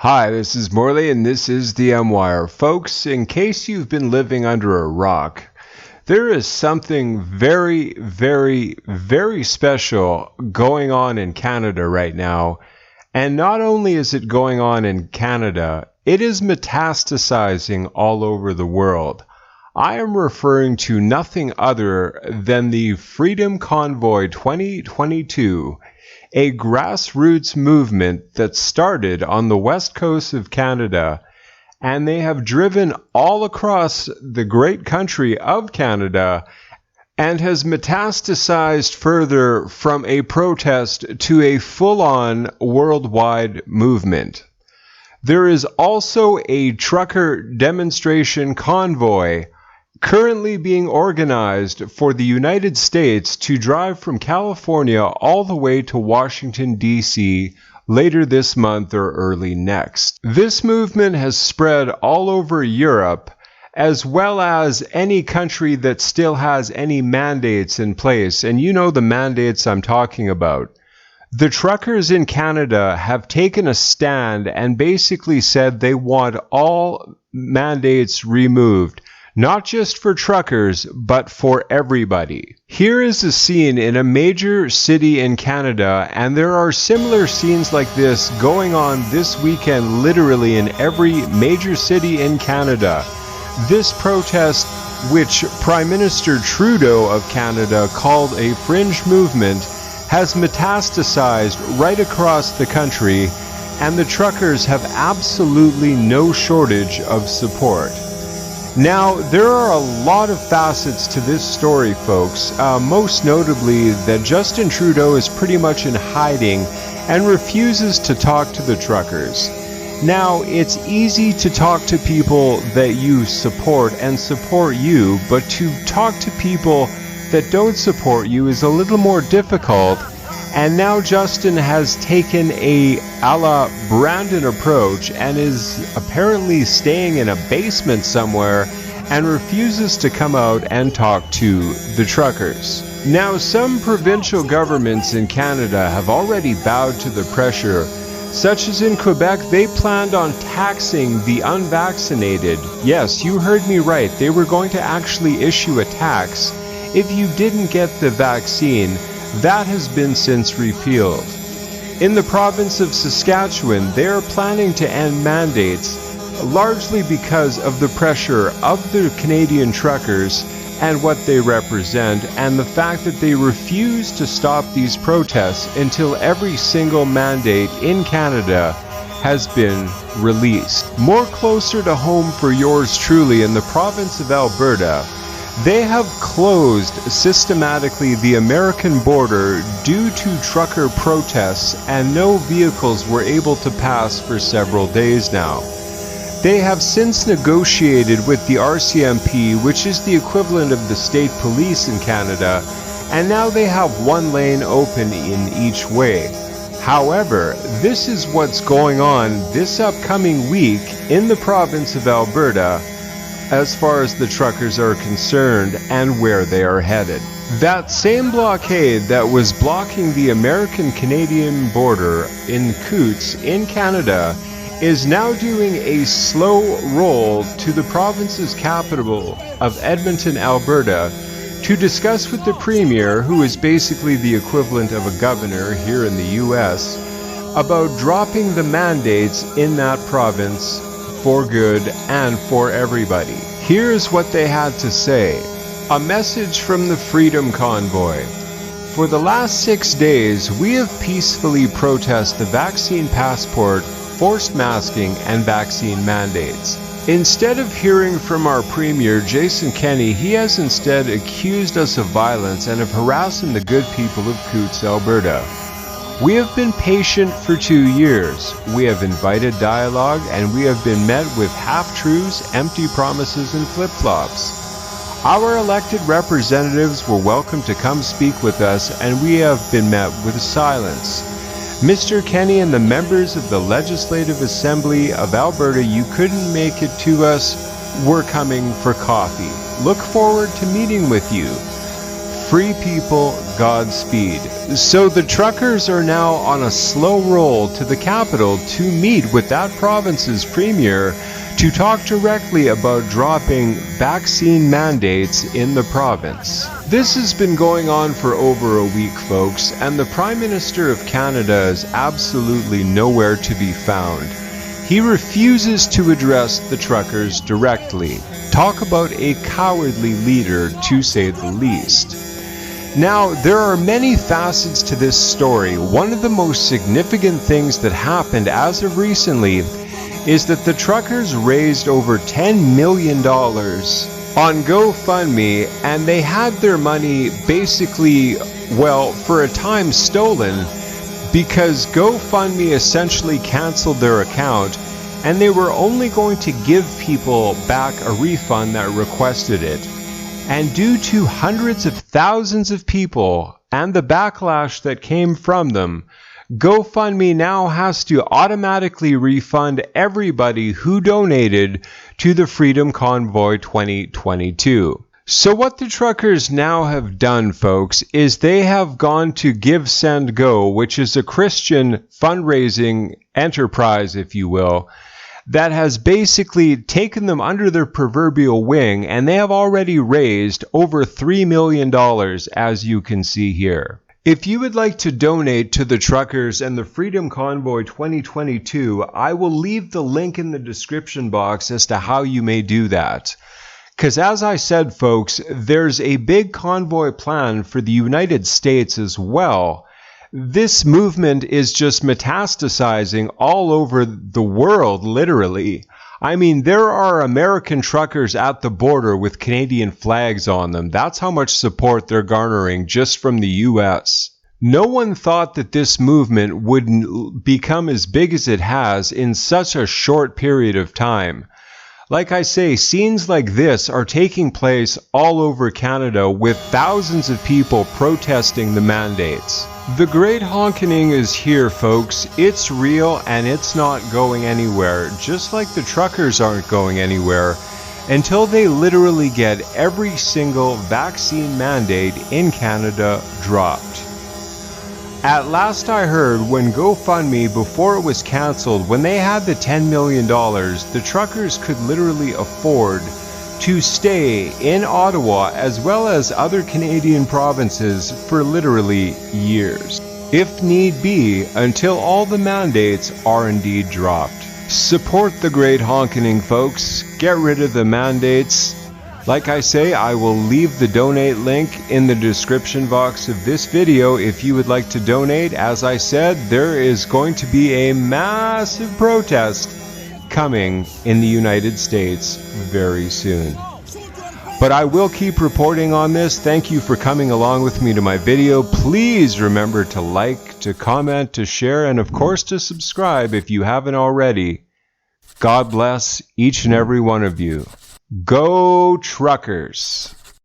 Hi, this is Morley, and this is the M-Wire. Folks, in case you've been living under a rock, there is something very, very, very special going on in Canada right now. And not only is it going on in Canada, it is metastasizing all over the world. I am referring to nothing other than the Freedom Convoy 2022, a grassroots movement that started on the west coast of Canada, and they have driven all across the great country of Canada and has metastasized further from a protest to a full-on worldwide movement. There is also a trucker demonstration convoy currently being organized for the United States to drive from California all the way to Washington, D.C. later this month or early next. This movement has spread all over Europe, as well as any country that still has any mandates in place, and you know the mandates I'm talking about. The truckers in Canada have taken a stand and basically said they want all mandates removed. Not just for truckers, but for everybody. Here is a scene in a major city in Canada, and there are similar scenes like this going on this weekend literally in every major city in Canada. This protest, which Prime Minister Trudeau of Canada called a fringe movement, has metastasized right across the country, and the truckers have absolutely no shortage of support. Now, there are a lot of facets to this story, folks, most notably that Justin Trudeau is pretty much in hiding and refuses to talk to the truckers. Now, it's easy to talk to people that you support and support you, but to talk to people that don't support you is a little more difficult. And now Justin has taken a la Brandon approach and is apparently staying in a basement somewhere and refuses to come out and talk to the truckers. Now, some provincial governments in Canada have already bowed to the pressure, such as in Quebec. They planned on taxing the unvaccinated. Yes, you heard me right. They were going to actually issue a tax if you didn't get the vaccine. That has been since repealed. In the province of Saskatchewan, they are planning to end mandates, largely because of the pressure of the Canadian truckers and what they represent, and the fact that they refuse to stop these protests until every single mandate in Canada has been released. More closer to home for yours truly, in the province of Alberta, they have closed systematically the American border due to trucker protests, and no vehicles were able to pass for several days now. They have since negotiated with the RCMP, which is the equivalent of the state police in Canada, and now they have one lane open in each way. However, this is what's going on this upcoming week in the province of Alberta, as far as the truckers are concerned and where they are headed. That same blockade that was blocking the American-Canadian border in Coutts in Canada is now doing a slow roll to the province's capital of Edmonton, Alberta, to discuss with the Premier, who is basically the equivalent of a governor here in the US, about dropping the mandates in that province for good and for everybody. Here's what they had to say. A message from the Freedom Convoy. For the last 6 days, we have peacefully protested the vaccine passport, forced masking, and vaccine mandates. Instead of hearing from our Premier, Jason Kenney, he has instead accused us of violence and of harassing the good people of Coutts, Alberta. We have been patient for 2 years. We have invited dialogue, and we have been met with half-truths, empty promises, and flip-flops. Our elected representatives were welcome to come speak with us, and we have been met with silence. Mr. Kenney and the members of the Legislative Assembly of Alberta, you couldn't make it to us. We're coming for coffee. Look forward to meeting with you. Free people, Godspeed. So the truckers are now on a slow roll to the capital to meet with that province's premier to talk directly about dropping vaccine mandates in the province. This has been going on for over a week, folks, and the Prime Minister of Canada is absolutely nowhere to be found. He refuses to address the truckers directly. Talk about a cowardly leader, to say the least. Now, there are many facets to this story. One of the most significant things that happened as of recently is that the truckers raised over $10 million on GoFundMe, and they had their money basically, well, for a time stolen, because GoFundMe essentially canceled their account, and they were only going to give people back a refund that requested it. And due to hundreds of thousands of people and the backlash that came from them, GoFundMe now has to automatically refund everybody who donated to the Freedom Convoy 2022. So what the truckers now have done, folks, is they have gone to Give, Send, Go, which is a Christian fundraising enterprise, if you will, that has basically taken them under their proverbial wing, and they have already raised over $3 million, as you can see here. If you would like to donate to the truckers and the Freedom Convoy 2022, I will leave the link in the description box as to how you may do that. Because as I said, folks, there's a big convoy plan for the United States as well. This movement is just metastasizing all over the world, literally. I mean, there are American truckers at the border with Canadian flags on them. That's how much support they're garnering just from the U.S. No one thought that this movement would become as big as it has in such a short period of time. Like I say, scenes like this are taking place all over Canada with thousands of people protesting the mandates. The Great Honkening is here, folks. It's real and it's not going anywhere, just like the truckers aren't going anywhere until they literally get every single vaccine mandate in Canada dropped. At last I heard, when GoFundMe, before it was canceled, when they had the $10 million, the truckers could literally afford to stay in Ottawa as well as other Canadian provinces for literally years, if need be, until all the mandates are indeed dropped. Support the Great Honkening, folks. Get rid of the mandates. Like I say, I will leave the donate link in the description box of this video if you would like to donate. As I said, there is going to be a massive protest coming in the United States very soon. But I will keep reporting on this. Thank you for coming along with me to my video. Please remember to like, to comment, to share, and of course to subscribe if you haven't already. God bless each and every one of you. Go Truckers!